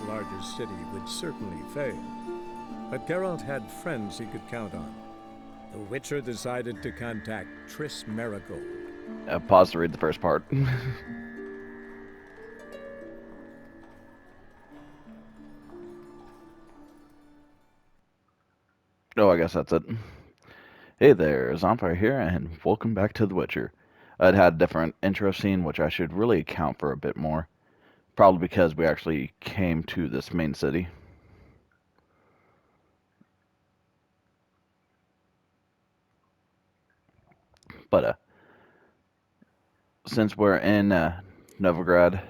largest city would certainly fail. But Geralt had friends he could count on. The Witcher decided to contact Triss Merigold. Pause to read the first part. Oh, I guess that's it. Hey there, Zompire here, and welcome back to The Witcher. I'd had a different intro scene, which I should really account for a bit more. Probably because we actually came to this main city. But, since we're in Novigrad,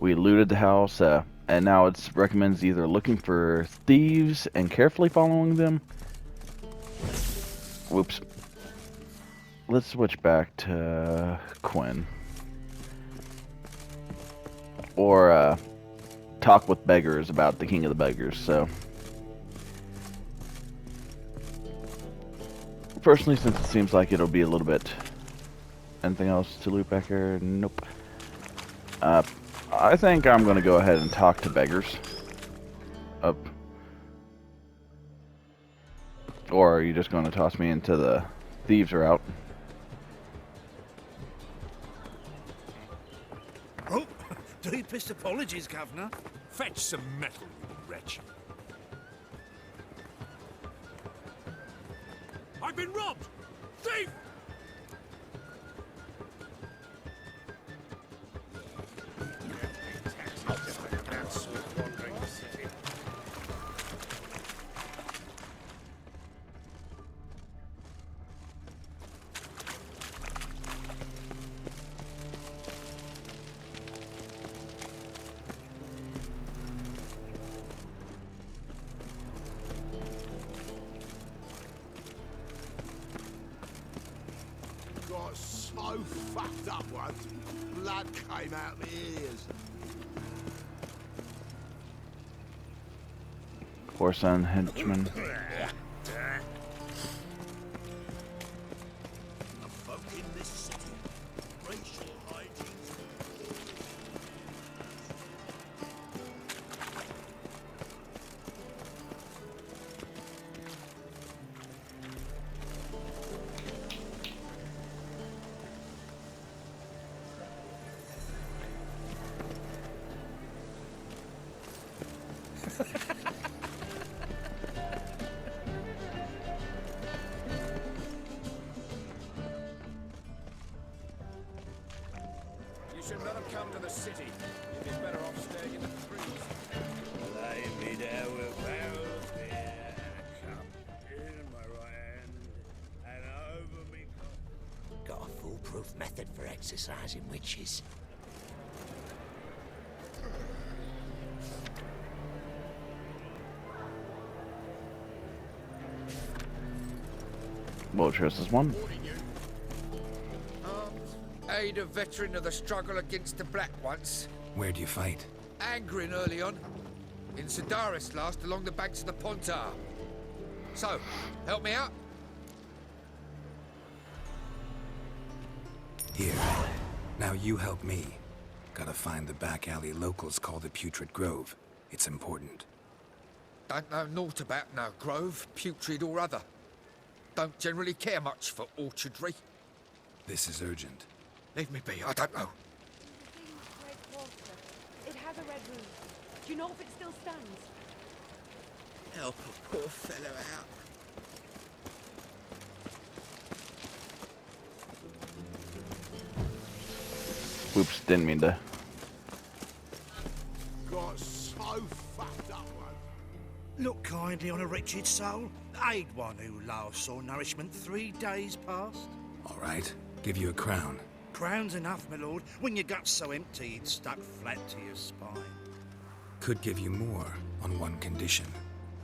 we looted the house, and now it recommends either looking for thieves and carefully following them. Whoops. Let's switch back to Quinn. Or talk with beggars about the king of the beggars, so. Personally, since it seems like it'll be a little bit... Anything else to loot back here? Nope. I think I'm going to go ahead and talk to beggars. Up. Or are you just going to toss me into the thieves route? Oh, deepest apologies, Governor. Fetch some metal, you wretch. I've been robbed! Thief! Got so fucked up once, blood came out my ears. Horse on henchman. Folk in this city, racial hygiene's You should not have come to the city. You'd be better off staying in the trees. Lay me there with barrels beer, cup in my right hand, and over me. Got a foolproof method for exercising witches. Well, Triss is one. Aid a veteran of the struggle against the Black once. Where do you fight? Angering early on. In Sedaris last, along the banks of the Pontar. So, help me out? Here. Now you help me. Gotta find the back alley locals call the Putrid Grove. It's important. Don't know naught about no grove, putrid or other. Don't generally care much for orchardry. This is urgent. Leave me be, I don't know. It has a red roof. Do you know if it still stands? Help a poor fellow out. Whoops, didn't mean to. Got so fucked up once. Look kindly on a wretched soul. Aid one who last saw nourishment 3 days past. All right. Give you a crown. Crown's enough, my lord, when your gut's so empty it's stuck flat to your spine. Could give you more on one condition.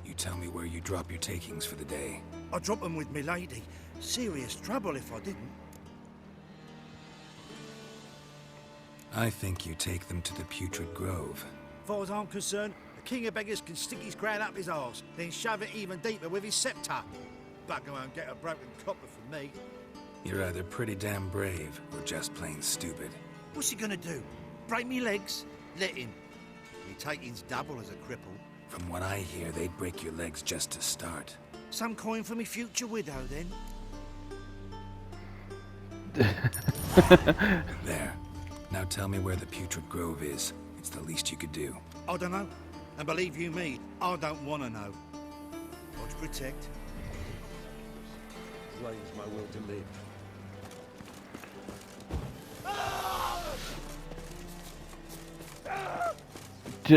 You tell me where you drop your takings for the day. I drop them with me lady. Serious trouble if I didn't. I think you take them to the Putrid Grove. As far as I'm concerned, the king of beggars can stick his crown up his arse, then shove it even deeper with his scepter. Bugger won't get a broken copper from me. You're either pretty damn brave or just plain stupid. What's he gonna do? Break me legs? Let him. Your taking's double as a cripple. From what I hear, they'd break your legs just to start. Some coin for me future widow, then. There. Now tell me where the Putrid Grove is. It's the least you could do. I don't know. And believe you me, I don't want to know. God protect. Claims my will to live.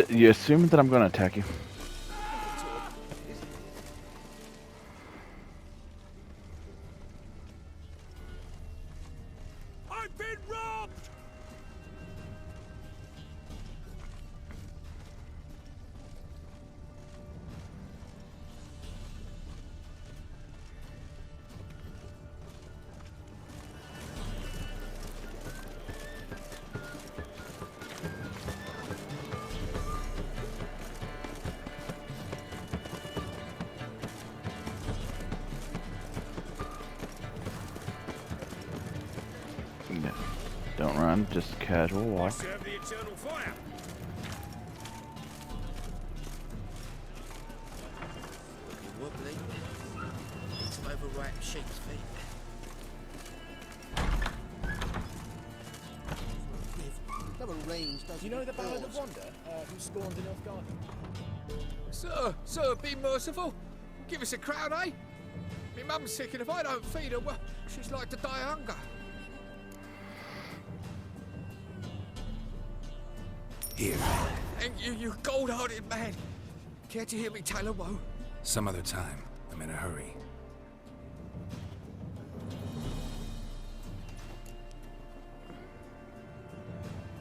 You assuming that I'm going to attack you? I've been robbed! Yeah. Don't run, just casual walk. Serve the eternal fire! Wobbly. It's overripe sheep's feet. Do you know the Ballad of Wanda, who scorned in Nilfgaard? Sir, be merciful. Give us a crown, eh? Me mum's sick, and if I don't feed her, well, she's like to die of hunger. Here. Thank you, you gold-hearted man. Care to hear me tell a woe? Some other time. I'm in a hurry.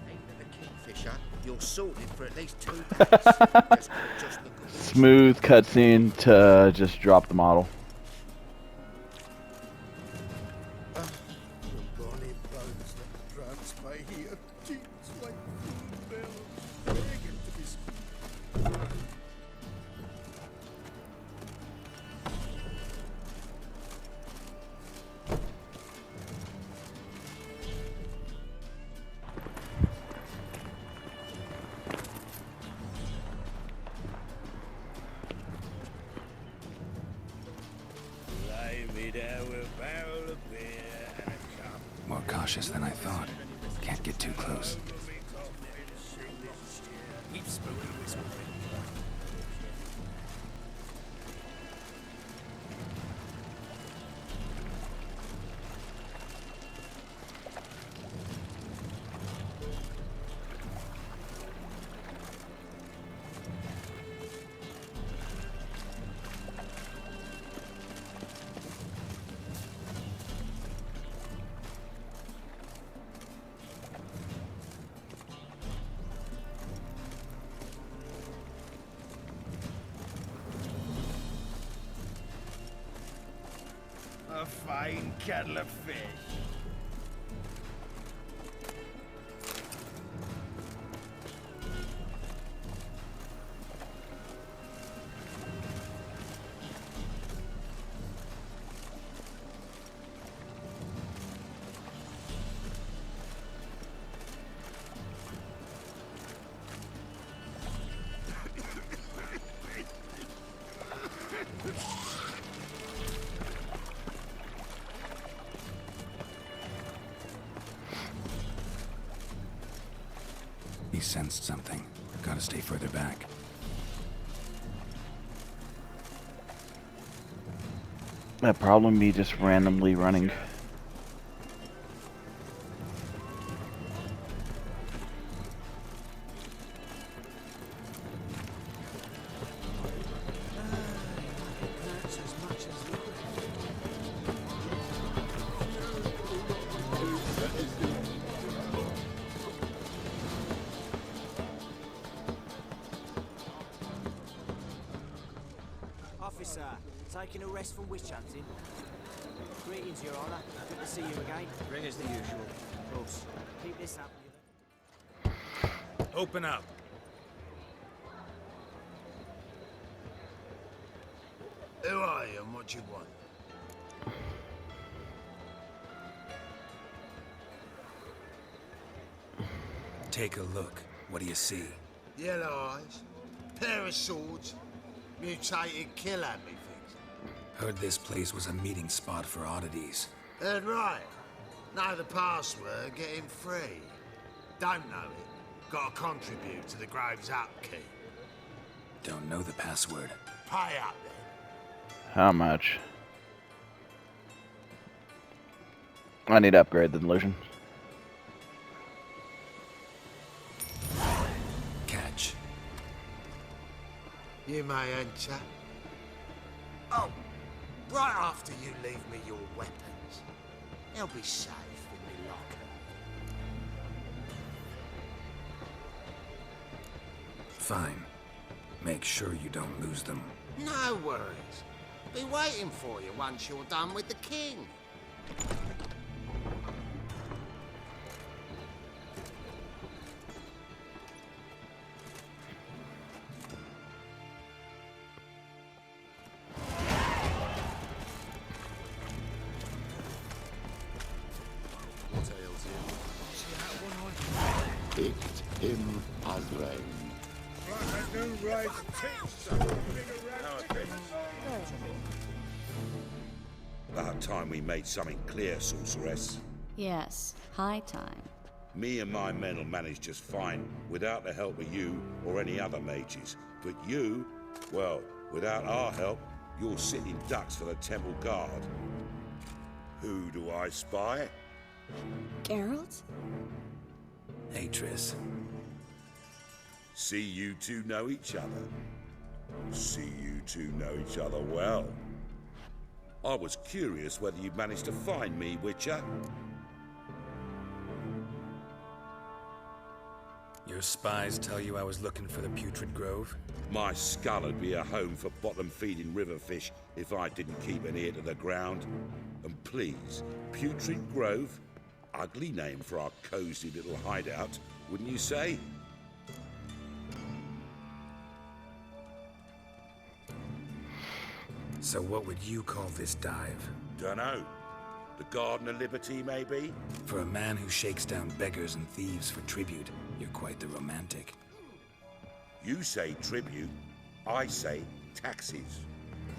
Ain't the Kingfisher. You're sorted for at least 2 days. just look at Smooth cutscene to just drop the model. Bonnie bones that prance by here, cheeks like full bells, begging to be Lay me down with a barrel of beer and a cup. More cautious than I thought. Can't get too close. Keep spooking this morning. A fine kettle of fish. He sensed something. Gotta stay further back. That problem me just randomly running. Officer, taking a rest from witch hunting. Greetings, Your Honour. Good to see you again. Ring as the usual. Of course. Keep this up. Open up. Who are you and what you want? Take a look. What do you see? Yellow eyes, pair of swords, mutated killer, methinks. Heard this place was a meeting spot for oddities. Heard right. Know the password, get him free. Don't know it, gotta contribute to the Grove's upkeep. Don't know the password. Pay up then. How much? I need to upgrade the illusion. Catch. You may enter. Oh, right after you leave me your weapons. They'll be safe in my locker. Fine. Make sure you don't lose them. No worries. Be waiting for you once you're done with the king. Picked him Azrael. About time we made something clear, sorceress. Yes, high time. Me and my men will manage just fine without the help of you or any other mages. But you, well, without our help, you're sitting ducks for the temple guard. Who do I spy? Geralt? Hey, Triss. See you two know each other. See you two know each other well. I was curious whether you'd managed to find me, Witcher. Your spies tell you I was looking for the Putrid Grove? My skull would be a home for bottom-feeding river fish if I didn't keep an ear to the ground. And please, Putrid Grove? Ugly name for our cozy little hideout, wouldn't you say? So what would you call this dive? Dunno. The Garden of Liberty, maybe? For a man who shakes down beggars and thieves for tribute, you're quite the romantic. You say tribute, I say taxes.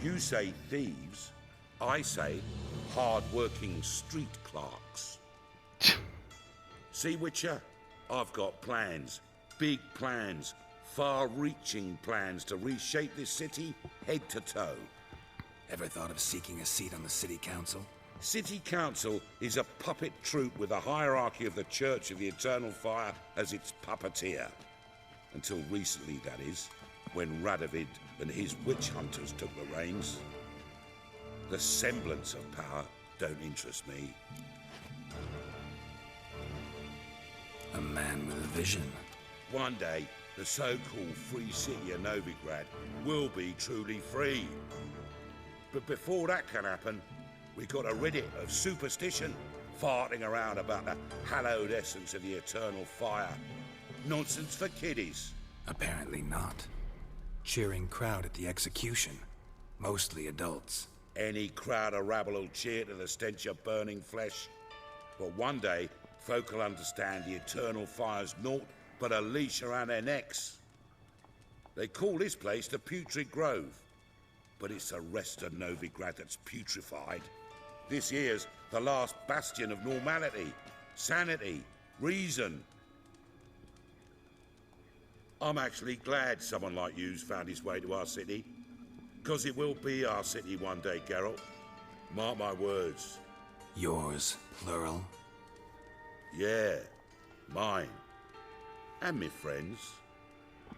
You say thieves, I say hard-working street clerks. See, Witcher? I've got plans. Big plans. Far-reaching plans to reshape this city head to toe. Ever thought of seeking a seat on the city council? City Council is a puppet troupe with the hierarchy of the Church of the Eternal Fire as its puppeteer. Until recently, that is, when Radovid and his witch hunters took the reins. The semblance of power don't interest me. A man with a vision. One day, the so-called free city of Novigrad will be truly free. But before that can happen, we gotta rid it of superstition, farting around about the hallowed essence of the eternal fire. Nonsense for kiddies. Apparently not. Cheering crowd at the execution. Mostly adults. Any crowd of rabble will cheer to the stench of burning flesh. But one day, folk will understand the eternal fire's naught but a leash around their necks. They call this place the Putrid Grove. But it's the rest of Novigrad that's putrefied. This here's the last bastion of normality, sanity, reason. I'm actually glad someone like you's found his way to our city. Because it will be our city one day, Geralt. Mark my words. Yours, plural? Yeah, mine. And me friends.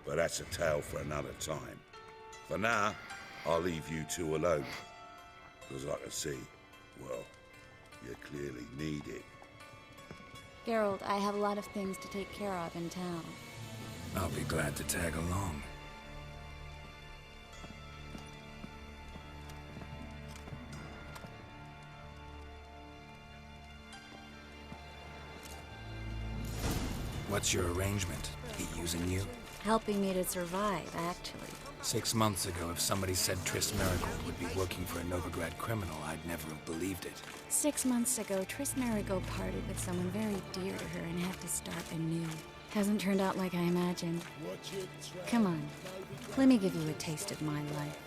But that's a tale for another time. For now, I'll leave you two alone. Because I can see, well, you clearly need it. Geralt, I have a lot of things to take care of in town. I'll be glad to tag along. What's your arrangement? He using you? Helping me to survive, actually. 6 months ago, if somebody said Triss Marigold would be working for a Novigrad criminal, I'd never have believed it. 6 months ago, Triss Marigold parted with someone very dear to her and had to start anew. Hasn't turned out like I imagined. Come on, let me give you a taste of my life.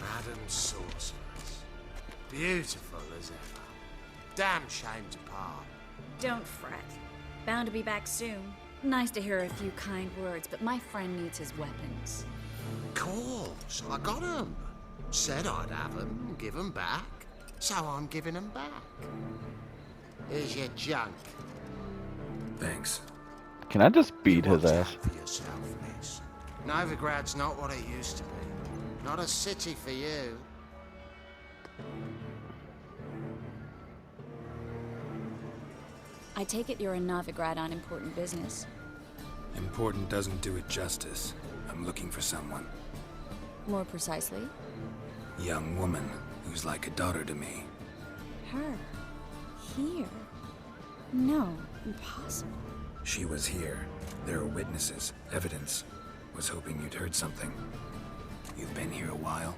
Madam Sorceress. Beautiful as ever. Damn shame to part. Don't fret. Bound to be back soon. Nice to hear a few kind words, but my friend needs his weapons. Of course, I got 'em. Said I'd have 'em, give 'em back. So I'm giving 'em back. Here's your junk. Thanks. Can I just beat his Watch ass? out for yourself, miss. Novigrad's not what it used to be. Not a city for you. I take it you're in Novigrad on important business. Important doesn't do it justice. I'm looking for someone. More precisely? Young woman who's like a daughter to me. Her. Here. No, impossible. She was here. There are witnesses, evidence. Was hoping you'd heard something. You've been here a while.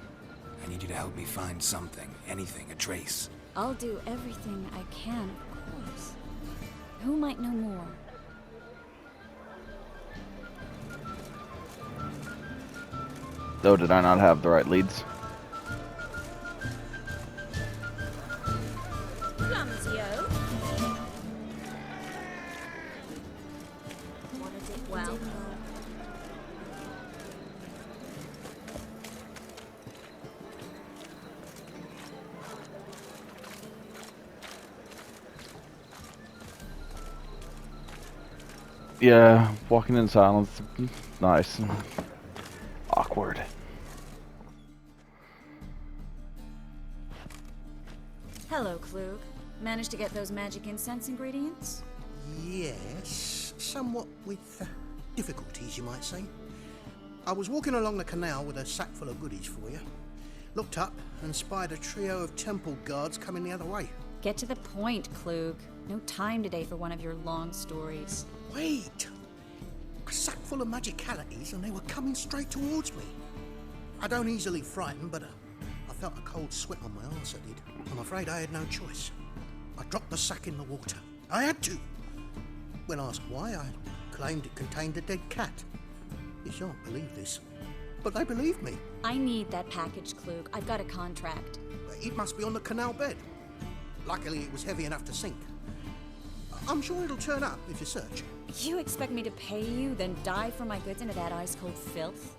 I need you to help me find something, anything, a trace. I'll do everything I can, of course. Who might know more? Oh, did I not have the right leads? Clumsy-o. Well. Yeah, walking in silence. Nice. Awkward. Hello, Klug. Managed to get those magic incense ingredients? Yes, somewhat with difficulties, you might say. I was walking along the canal with a sack full of goodies for you. Looked up and spied a trio of temple guards coming the other way. Get to the point, Klug. No time today for one of your long stories. Wait! A sack full of magicalities and they were coming straight towards me. I don't easily frighten, but I felt a cold sweat on my arse, I did. I'm afraid I had no choice. I dropped the sack in the water. I had to. When asked why, I claimed it contained a dead cat. You shan't believe this, but they believed me. I need that package, Klug. I've got a contract. It must be on the canal bed. Luckily, it was heavy enough to sink. I'm sure it'll turn up if you search. You expect me to pay you, then dive for my goods into that ice-cold filth?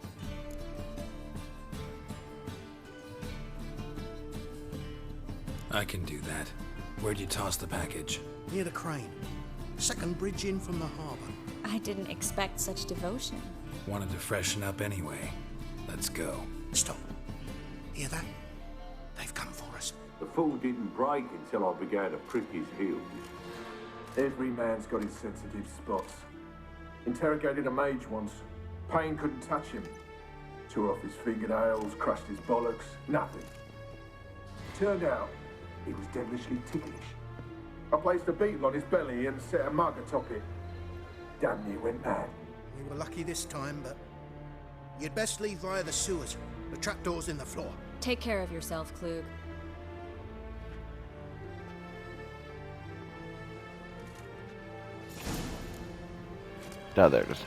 I can do that. Where'd you toss the package? Near the crane. Second bridge in from the harbour. I didn't expect such devotion. Wanted to freshen up anyway. Let's go. Stop. Hear that? They've come for us. The fool didn't break until I began to prick his heels. Every man's got his sensitive spots. Interrogated a mage once. Pain couldn't touch him. Tore off his fingernails, crushed his bollocks, nothing. Turned out, he was devilishly ticklish. I placed a beetle on his belly and set a mug atop it. Damn near went mad. We were lucky this time, but you'd best leave via the sewers. The trapdoor's in the floor. Take care of yourself, Klug. Oh, there it is.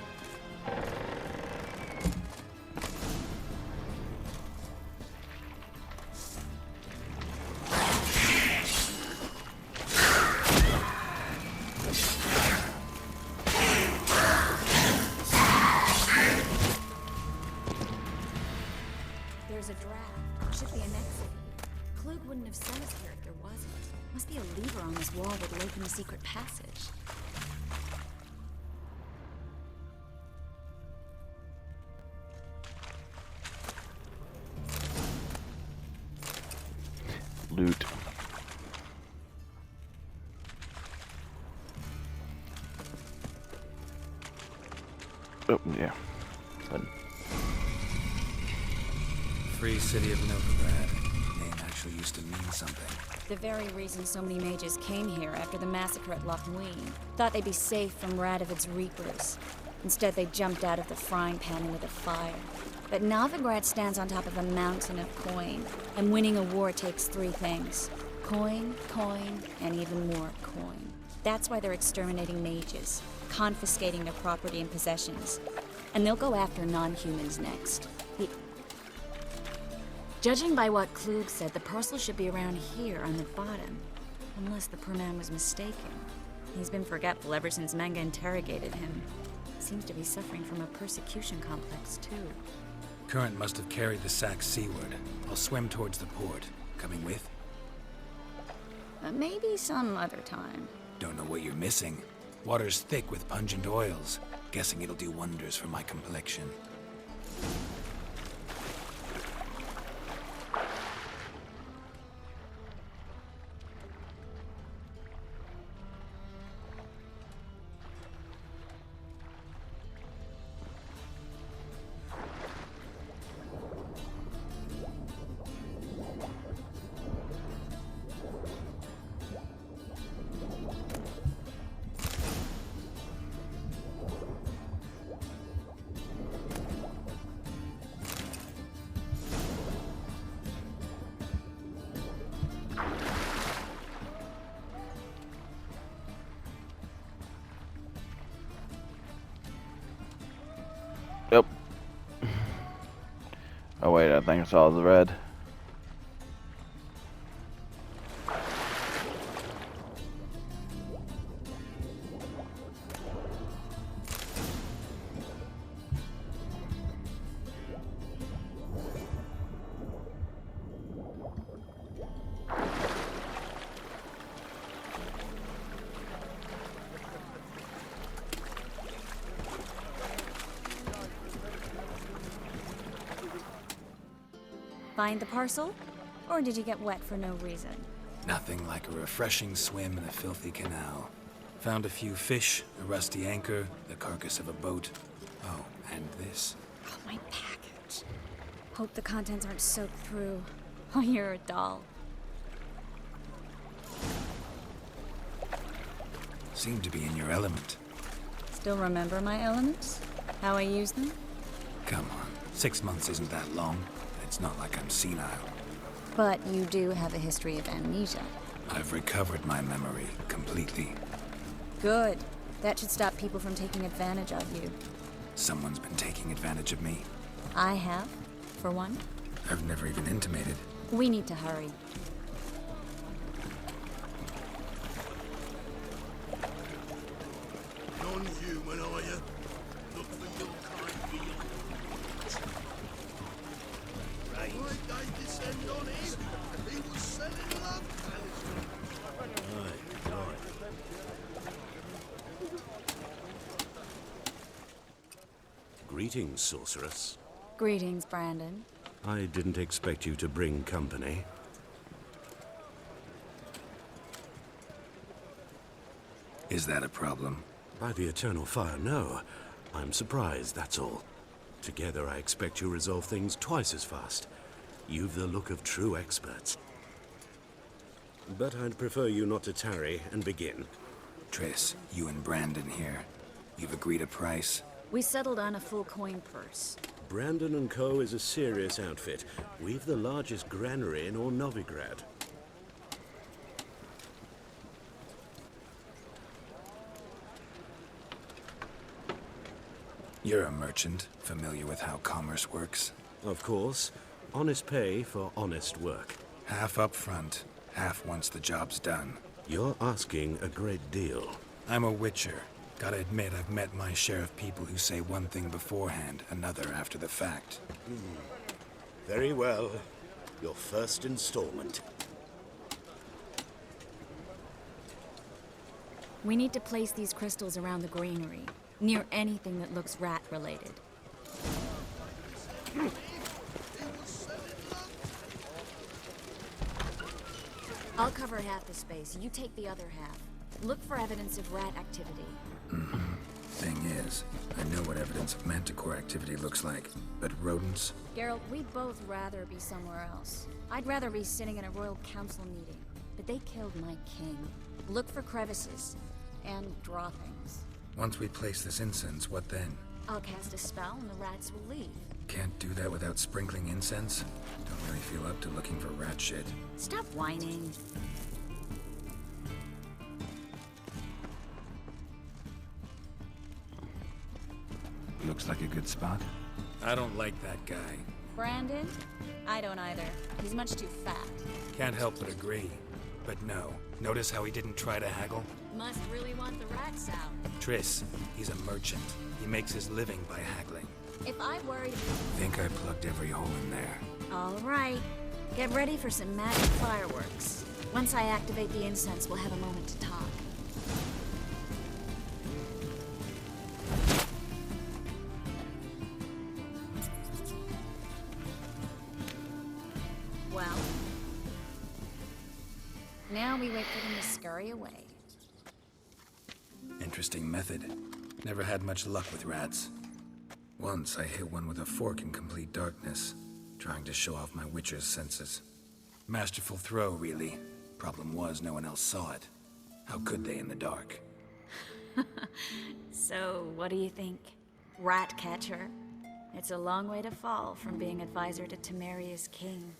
There's a draft. Should be an exit. Klug wouldn't have sent us here if there wasn't. Must be a lever on this wall that'll open a secret passage. Loot. Oh, yeah. Then. Free City of Novigrad. Name actually used to mean something. The very reason so many mages came here after the massacre at Loch Muin. Thought they'd be safe from Radovid's reapers. Instead, they jumped out of the frying pan into the fire. But Novigrad stands on top of a mountain of coin, and winning a war takes three things: Coin, coin, and even more coin. That's why they're exterminating mages, confiscating their property and possessions. And they'll go after non-humans next. Judging by what Klug said, the parcel should be around here on the bottom. Unless the poor man was mistaken. He's been forgetful ever since Manga interrogated him. Seems to be suffering from a persecution complex, too. Current must have carried the sack seaward. I'll swim towards the port. Coming with? Maybe some other time. Don't know what you're missing. Water's thick with pungent oils. Guessing it'll do wonders for my complexion. Yep. Oh wait, I think I saw the red. Find the parcel? Or did you get wet for no reason? Nothing like a refreshing swim in a filthy canal. Found a few fish, a rusty anchor, the carcass of a boat. Oh, and this. Oh, my package. Hope the contents aren't soaked through. Oh, you're a doll. Seem to be in your element. Still remember my elements? How I use them? Come on, 6 months isn't that long. It's not like I'm senile. But you do have a history of amnesia. I've recovered my memory completely. Good. That should stop people from taking advantage of you. Someone's been taking advantage of me. I have, for one. I've never even intimated. We need to hurry. Non-human, are you? Look for your kind beyond. Right. Why'd they descend on him? He was selling love talisman. Right. Greetings, sorceress. Greetings, Brandon. I didn't expect you to bring company. Is that a problem? By the eternal fire, no. I'm surprised, that's all. Together, I expect you resolve things twice as fast. You've the look of true experts. But I'd prefer you not to tarry and begin. Triss, you and Brandon here. You've agreed a price? We settled on a full coin purse. Brandon & Co. is a serious outfit. We've the largest granary in all Novigrad. You're a merchant, familiar with how commerce works? Of course. Honest pay for honest work. Half up front, half once the job's done. You're asking a great deal. I'm a witcher. Gotta admit, I've met my share of people who say one thing beforehand, another after the fact. Very well. Your first installment. We need to place these crystals around the granary, near anything that looks rat-related. I'll cover half the space. You take the other half. Look for evidence of rat activity. Thing is, I know what evidence of manticore activity looks like, but rodents? Geralt, we'd both rather be somewhere else. I'd rather be sitting in a royal council meeting, but they killed my king. Look for crevices, and draw things. Once we place this incense, what then? I'll cast a spell and the rats will leave. can't do that without sprinkling incense? Don't really feel up to looking for rat shit. Stop whining. Looks like a good spot. I don't like that guy. Brandon? I don't either. He's much too fat. Can't help but agree. But no. Notice how he didn't try to haggle? Must really want the rats out. Triss, he's a merchant. He makes his living by haggling. If I worried... Think I plugged every hole in there. All right. Get ready for some magic fireworks. Once I activate the incense, we'll have a moment to talk. Well, now we wait for them to scurry away. Interesting method. Never had much luck with rats. Once I hit one with a fork in complete darkness, trying to show off my witcher's senses. Masterful throw, really. Problem was, no one else saw it. How could they in the dark? So, what do you think? Rat catcher? It's a long way to fall from being advisor to Temeria's king.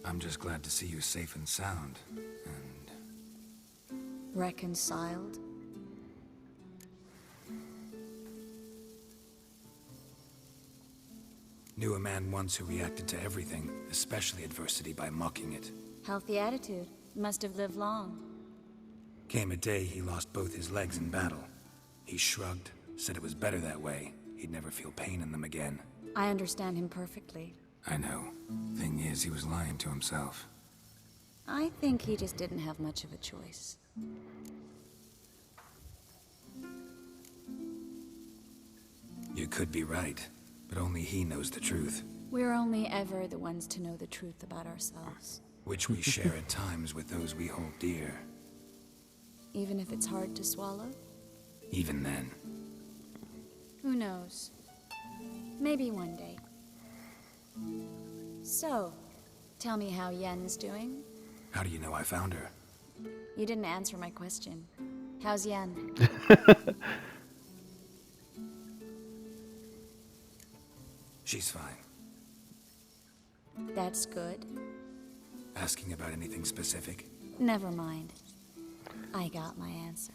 I'm just glad to see you safe and sound. And... Reconciled? Knew a man once who reacted to everything, especially adversity, by mocking it. Healthy attitude. Must have lived long. Came a day he lost both his legs in battle. He shrugged, said it was better that way. He'd never feel pain in them again. I understand him perfectly. I know. Thing is, he was lying to himself. I think he just didn't have much of a choice. You could be right, but only he knows the truth. We're only ever the ones to know the truth about ourselves. Which we share at times with those we hold dear. Even if it's hard to swallow? Even then. Who knows? Maybe one day. So, tell me how Yen's doing? How do you know I found her? You didn't answer my question. How's Yen? She's fine. That's good. Asking about anything specific? Never mind. I got my answer.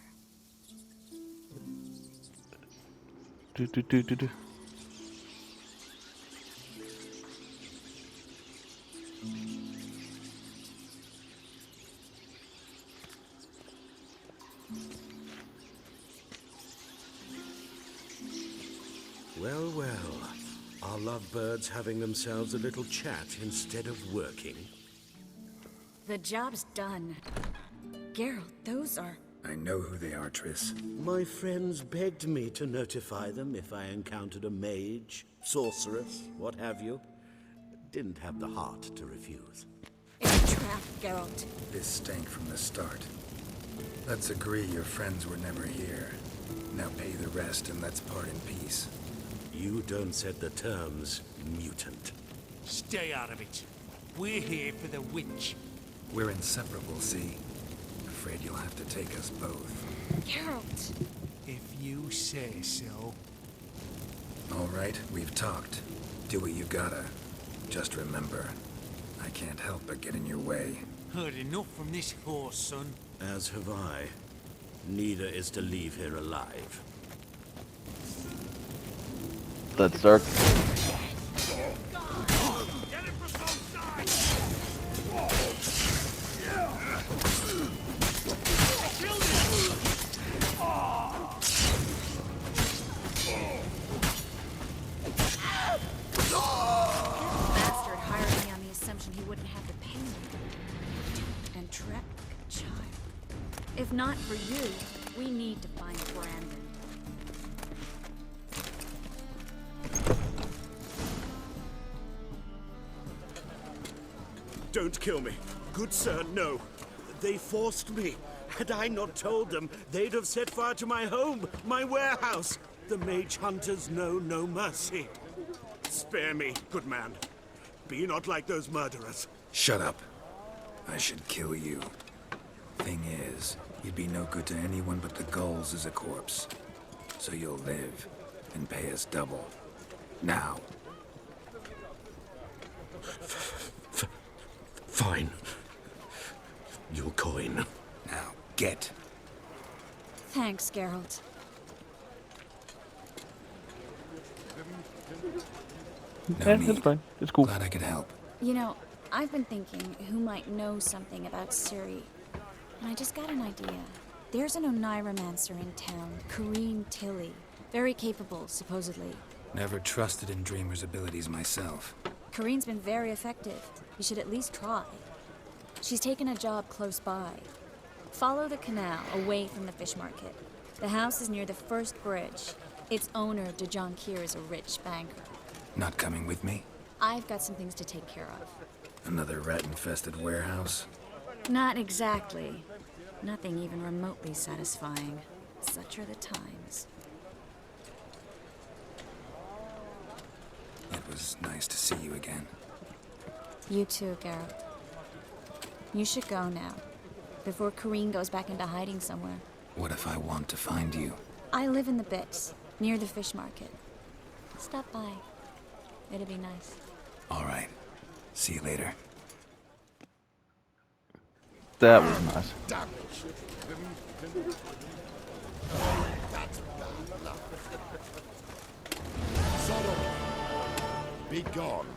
Well, well. Are lovebirds having themselves a little chat instead of working? The job's done. Geralt, those are... I know who they are, Triss. My friends begged me to notify them if I encountered a mage, sorceress, what have you. Didn't have the heart to refuse. It's a trap, Geralt. This stank from the start. Let's agree your friends were never here. Now pay the rest and let's part in peace. You don't set the terms, mutant. Stay out of it. We're here for the witch. We're inseparable, see? Afraid you'll have to take us both. Geralt! If you say so. All right, we've talked. Do what you gotta. Just remember, I can't help but get in your way. Heard enough from this horse, son. As have I. Neither is to leave here alive. Let's start. Bastard hired me on the assumption he wouldn't have to pay me. And trapped like a child. If not for you, we need to find Brandon. Don't kill me. Good sir, no. They forced me. Had I not told them, they'd have set fire to my home, my warehouse. The mage hunters know no mercy. Spare me, good man. Be not like those murderers. Shut up. I should kill you. Thing is, you'd be no good to anyone but the gulls as a corpse. So you'll live and pay us double. Now, Fine. Your coin. Now, get. Thanks, Geralt. No It's need. fine. It's cool. Glad I could help. You know, I've been thinking who might know something about Ciri. And I just got an idea. There's an Oneiromancer in town, Kareen Tilly. Very capable, supposedly. Never trusted in Dreamer's abilities myself. Kareen's been very effective. You should at least try. She's taken a job close by. Follow the canal away from the fish market. The house is near the first bridge. Its owner, Dejon Kier, is a rich banker. Not coming with me? I've got some things to take care of. Another rat-infested warehouse? Not exactly. Nothing even remotely satisfying. Such are the times. It was nice to see you again. You too, Geralt. You should go now, before Kareen goes back into hiding somewhere. What if I want to find you? I live in the Bits, near the fish market. Stop by. It'll be nice. All right. See you later. That was nice. Sodom, be gone.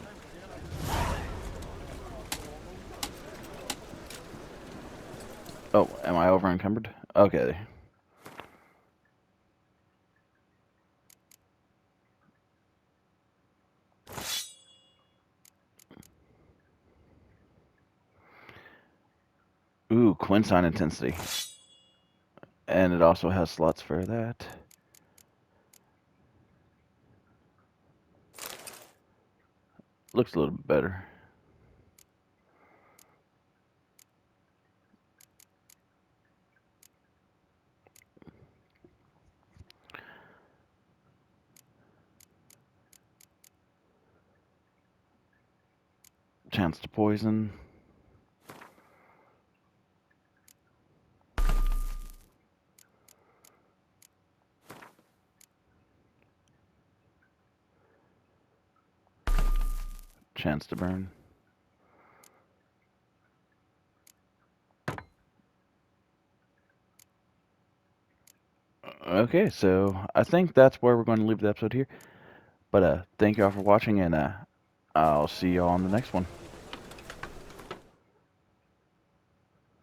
Oh, am I over encumbered? Okay. Ooh, Quinsign intensity. And it also has slots for that. Looks a little bit better. Chance to poison. Chance to burn. Okay, so I think that's where we're going to leave the episode here. But thank you all for watching, and I'll see you all on the next one.